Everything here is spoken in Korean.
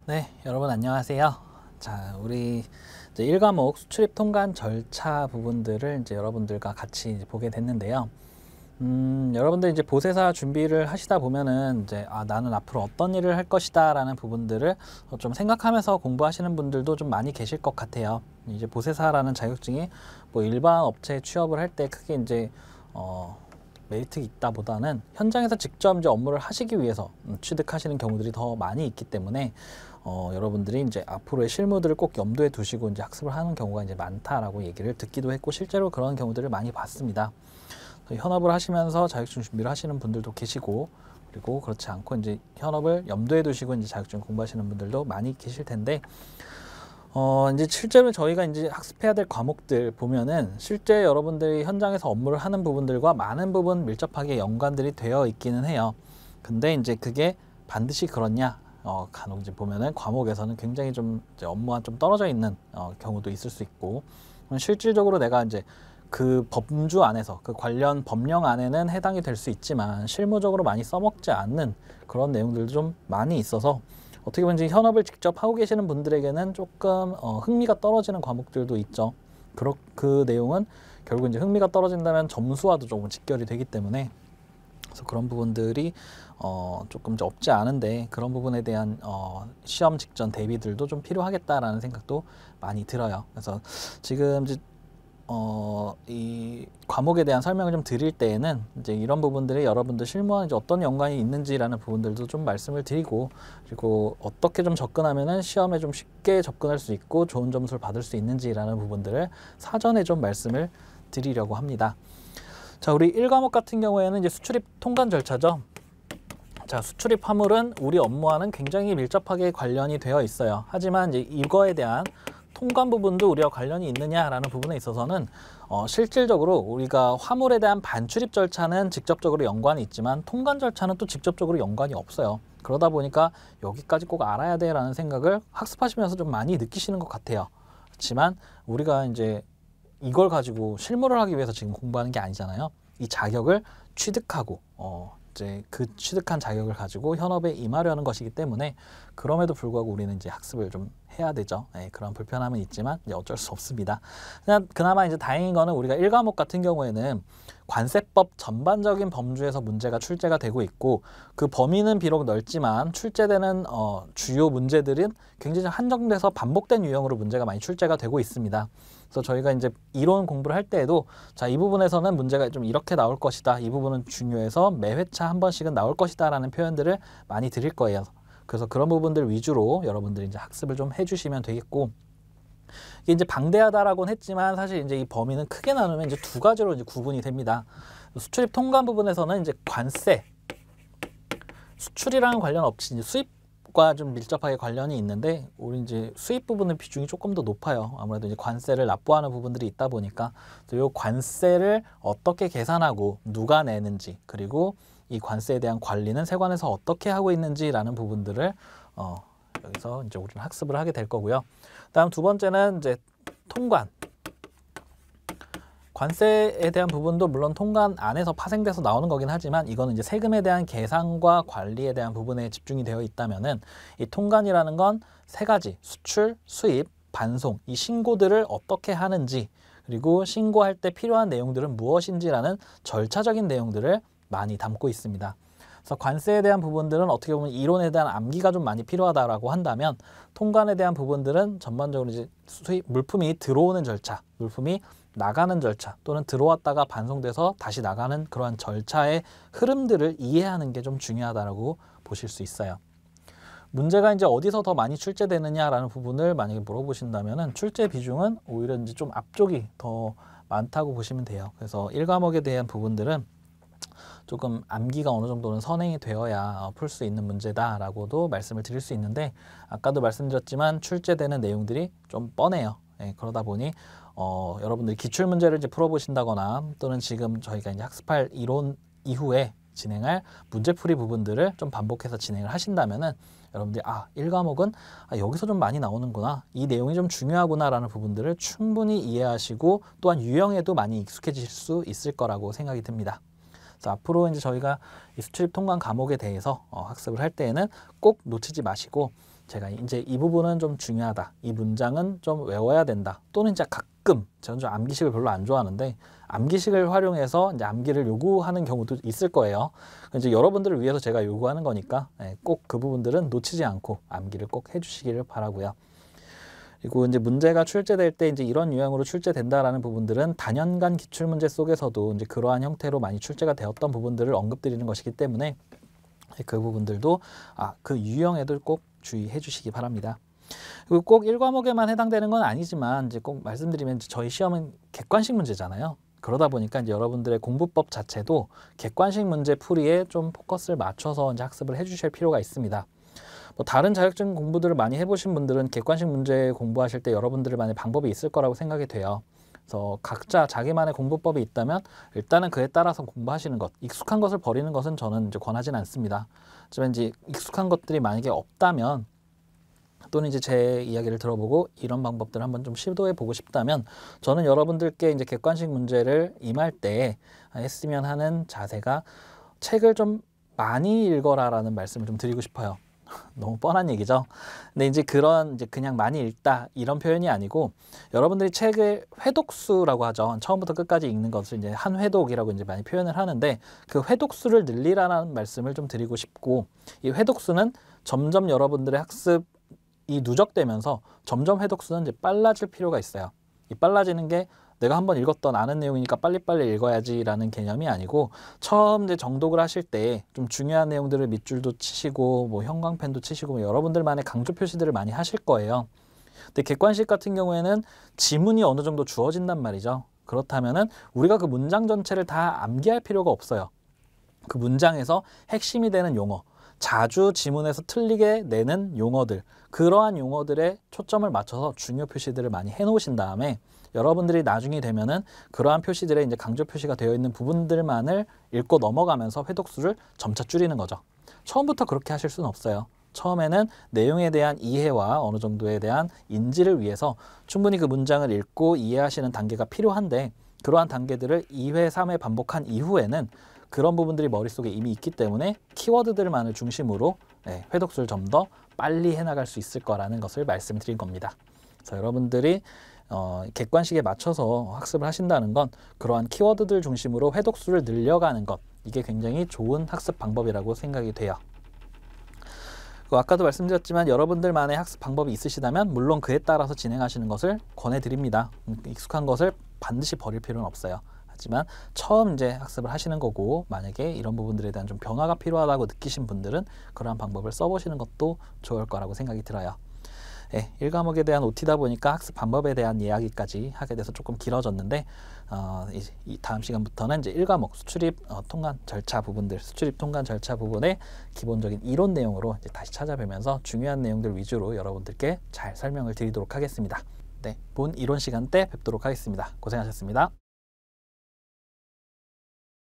네, 여러분 안녕하세요. 자, 우리 이제 1과목 수출입 통관 절차 부분들을 이제 여러분들과 같이 이제 보게 됐는데요. 여러분들 이제 보세사 준비를 하시다 보면은 이제 나는 앞으로 어떤 일을 할 것이다라는 부분들을 좀 생각하면서 공부하시는 분들도 좀 많이 계실 것 같아요. 이제 보세사라는 자격증이 뭐 일반 업체에 취업을 할 때 크게 이제 메리트 있다보다는 현장에서 직접 이제 업무를 하시기 위해서 취득하시는 경우들이 더 많이 있기 때문에 여러분들이 이제 앞으로의 실무들을 꼭 염두에 두시고 이제 학습을 하는 경우가 이제 많다라고 얘기를 듣기도 했고 실제로 그런 경우들을 많이 봤습니다. 현업을 하시면서 자격증 준비를 하시는 분들도 계시고 그리고 그렇지 않고 이제 현업을 염두에 두시고 이제 자격증 공부하시는 분들도 많이 계실 텐데 이제 실제로 저희가 이제 학습해야 될 과목들 보면은 실제 여러분들이 현장에서 업무를 하는 부분들과 많은 부분 밀접하게 연관들이 되어 있기는 해요. 근데 이제 그게 반드시 그렇냐? 간혹 이제 보면은 과목에서는 굉장히 좀 이제 업무와 좀 떨어져 있는 경우도 있을 수 있고 실질적으로 내가 이제 그 범주 안에서 그 관련 법령 안에는 해당이 될 수 있지만 실무적으로 많이 써먹지 않는 그런 내용들도 좀 많이 있어서 어떻게 보면 이제 현업을 직접 하고 계시는 분들에게는 조금 흥미가 떨어지는 과목들도 있죠. 그 내용은 결국 이제 흥미가 떨어진다면 점수와도 조금 직결이 되기 때문에 그래서 그런 부분들이 조금 이제 없지 않은데 그런 부분에 대한 시험 직전 대비들도 좀 필요하겠다라는 생각도 많이 들어요. 그래서 지금 이제 이 과목에 대한 설명을 좀 드릴 때에는 이제 이런 부분들이 여러분들 실무와 이제 어떤 연관이 있는지라는 부분들도 좀 말씀을 드리고 그리고 어떻게 좀 접근하면은 시험에 좀 쉽게 접근할 수 있고 좋은 점수를 받을 수 있는지라는 부분들을 사전에 좀 말씀을 드리려고 합니다. 자, 우리 1과목 같은 경우에는 이제 수출입 통관 절차죠. 자, 수출입 화물은 우리 업무와는 굉장히 밀접하게 관련이 되어 있어요. 하지만 이제 이거에 대한 통관 부분도 우리와 관련이 있느냐라는 부분에 있어서는 실질적으로 우리가 화물에 대한 반출입 절차는 직접적으로 연관이 있지만 통관 절차는 또 직접적으로 연관이 없어요. 그러다 보니까 여기까지 꼭 알아야 돼라는 생각을 학습하시면서 좀 많이 느끼시는 것 같아요. 그렇지만 우리가 이제 이걸 가지고 실무를 하기 위해서 지금 공부하는 게 아니잖아요. 이 자격을 취득하고 이제 그 취득한 자격을 가지고 현업에 임하려는 것이기 때문에 그럼에도 불구하고 우리는 이제 학습을 좀 해야 되죠. 그런 불편함은 있지만 이제 어쩔 수 없습니다. 그나마 이제 다행인 거는 우리가 1과목 같은 경우에는 관세법 전반적인 범주에서 문제가 출제가 되고 있고 그 범위는 비록 넓지만 출제되는 주요 문제들은 굉장히 한정돼서 반복된 유형으로 문제가 많이 출제가 되고 있습니다. 그래서 저희가 이제 이론 공부를 할 때에도 자, 이 부분에서는 문제가 좀 이렇게 나올 것이다. 이 부분은 중요해서 매 회차 한 번씩은 나올 것이다 라는 표현들을 많이 드릴 거예요. 그래서 그런 부분들 위주로 여러분들이 이제 학습을 좀 해주시면 되겠고 이게 이제 방대하다라고는 했지만 사실 이제 이 범위는 크게 나누면 이제 두 가지로 이제 구분이 됩니다. 수출입 통관 부분에서는 이제 관세, 수출이랑 관련 없이 이제 수입과 좀 밀접하게 관련이 있는데 우리 이제 수입 부분의 비중이 조금 더 높아요. 아무래도 이제 관세를 납부하는 부분들이 있다 보니까 이 관세를 어떻게 계산하고 누가 내는지 그리고 이 관세에 대한 관리는 세관에서 어떻게 하고 있는지라는 부분들을 여기서 이제 우리는 학습을 하게 될 거고요. 다음 두 번째는 이제 통관. 관세에 대한 부분도 물론 통관 안에서 파생돼서 나오는 거긴 하지만 이거는 이제 세금에 대한 계산과 관리에 대한 부분에 집중이 되어 있다면은 이 통관이라는 건 세 가지 수출, 수입, 반송 이 신고들을 어떻게 하는지 그리고 신고할 때 필요한 내용들은 무엇인지라는 절차적인 내용들을 많이 담고 있습니다. 그래서 관세에 대한 부분들은 어떻게 보면 이론에 대한 암기가 좀 많이 필요하다라고 한다면 통관에 대한 부분들은 전반적으로 이제 물품이 들어오는 절차, 물품이 나가는 절차 또는 들어왔다가 반송돼서 다시 나가는 그러한 절차의 흐름들을 이해하는 게 좀 중요하다라고 보실 수 있어요. 문제가 이제 어디서 더 많이 출제되느냐라는 부분을 만약에 물어보신다면은 출제 비중은 오히려 이제 좀 앞쪽이 더 많다고 보시면 돼요. 그래서 1과목에 대한 부분들은 조금 암기가 어느 정도는 선행이 되어야 풀 수 있는 문제다라고도 말씀을 드릴 수 있는데 아까도 말씀드렸지만 출제되는 내용들이 좀 뻔해요. 그러다 보니 여러분들이 기출문제를 이제 풀어보신다거나 또는 지금 저희가 이제 학습할 이론 이후에 진행할 문제풀이 부분들을 좀 반복해서 진행을 하신다면은 여러분들이 1과목은 여기서 좀 많이 나오는구나, 이 내용이 좀 중요하구나 라는 부분들을 충분히 이해하시고 또한 유형에도 많이 익숙해지실 수 있을 거라고 생각이 듭니다. 그래서 앞으로 이제 저희가 이 수출입 통관 과목에 대해서 학습을 할 때에는 꼭 놓치지 마시고, 제가 이제 이 부분은 좀 중요하다, 이 문장은 좀 외워야 된다, 또는 이제 가끔 저는 좀 암기식을 별로 안 좋아하는데 암기식을 활용해서 이제 암기를 요구하는 경우도 있을 거예요. 이제 여러분들을 위해서 제가 요구하는 거니까 꼭 그 부분들은 놓치지 않고 암기를 꼭 해주시기를 바라고요. 그리고 이제 문제가 출제될 때 이제 이런 유형으로 출제된다라는 부분들은 단연간 기출문제 속에서도 이제 그러한 형태로 많이 출제가 되었던 부분들을 언급드리는 것이기 때문에 그 부분들도 그 유형에도 꼭 주의해 주시기 바랍니다. 그리고 꼭 1과목에만 해당되는 건 아니지만 이제 꼭 말씀드리면 저희 시험은 객관식 문제잖아요. 그러다 보니까 이제 여러분들의 공부법 자체도 객관식 문제 풀이에 좀 포커스를 맞춰서 이제 학습을 해 주실 필요가 있습니다. 뭐 다른 자격증 공부들을 많이 해보신 분들은 객관식 문제 공부하실 때 여러분들만의 방법이 있을 거라고 생각이 돼요. 그래서 각자 자기만의 공부법이 있다면 일단은 그에 따라서 공부하시는 것, 익숙한 것을 버리는 것은 저는 이제 권하지는 않습니다. 하지만 이제 익숙한 것들이 만약에 없다면, 또는 이제 제 이야기를 들어보고 이런 방법들을 한번 좀 시도해 보고 싶다면, 저는 여러분들께 이제 객관식 문제를 임할 때 했으면 하는 자세가 책을 좀 많이 읽어라라는 말씀을 좀 드리고 싶어요. 너무 뻔한 얘기죠. 근데 이제 그런 이제 그냥 많이 읽다 이런 표현이 아니고, 여러분들이 책을 회독수라고 하죠. 처음부터 끝까지 읽는 것을 이제 한 회독이라고 이제 많이 표현을 하는데, 그 회독수를 늘리라는 말씀을 좀 드리고 싶고, 이 회독수는 점점 여러분들의 학습이 누적되면서 점점 회독수는 이제 빨라질 필요가 있어요. 이 빨라지는 게 내가 한번 읽었던 아는 내용이니까 빨리빨리 읽어야지라는 개념이 아니고, 처음 이제 정독을 하실 때 좀 중요한 내용들을 밑줄도 치시고 뭐 형광펜도 치시고 뭐 여러분들만의 강조 표시들을 많이 하실 거예요. 근데 객관식 같은 경우에는 지문이 어느 정도 주어진단 말이죠. 그렇다면은 우리가 그 문장 전체를 다 암기할 필요가 없어요. 그 문장에서 핵심이 되는 용어, 자주 지문에서 틀리게 내는 용어들, 그러한 용어들에 초점을 맞춰서 중요 표시들을 많이 해놓으신 다음에 여러분들이 나중에 되면은 그러한 표시들에 이제 강조 표시가 되어 있는 부분들만을 읽고 넘어가면서 회독수를 점차 줄이는 거죠. 처음부터 그렇게 하실 수는 없어요. 처음에는 내용에 대한 이해와 어느 정도에 대한 인지를 위해서 충분히 그 문장을 읽고 이해하시는 단계가 필요한데, 그러한 단계들을 2회, 3회 반복한 이후에는 그런 부분들이 머릿속에 이미 있기 때문에 키워드들만을 중심으로 회독수를 좀 더 빨리 해나갈 수 있을 거라는 것을 말씀드린 겁니다. 그래서 여러분들이 객관식에 맞춰서 학습을 하신다는 건 그러한 키워드들 중심으로 회독수를 늘려가는 것, 이게 굉장히 좋은 학습 방법이라고 생각이 돼요. 아까도 말씀드렸지만 여러분들만의 학습 방법이 있으시다면 물론 그에 따라서 진행하시는 것을 권해드립니다. 익숙한 것을 반드시 버릴 필요는 없어요. 하지만 처음 이제 학습을 하시는 거고, 만약에 이런 부분들에 대한 좀 변화가 필요하다고 느끼신 분들은 그러한 방법을 써보시는 것도 좋을 거라고 생각이 들어요. 1과목에 대한 OT다 보니까 학습 방법에 대한 이야기까지 하게 돼서 조금 길어졌는데, 이 다음 시간부터는 이제 1과목 수출입 통관 절차 부분들, 수출입 통관 절차 부분의 기본적인 이론 내용으로 이제 다시 찾아뵈면서 중요한 내용들 위주로 여러분들께 잘 설명을 드리도록 하겠습니다. 본 이론 시간 때 뵙도록 하겠습니다. 고생하셨습니다.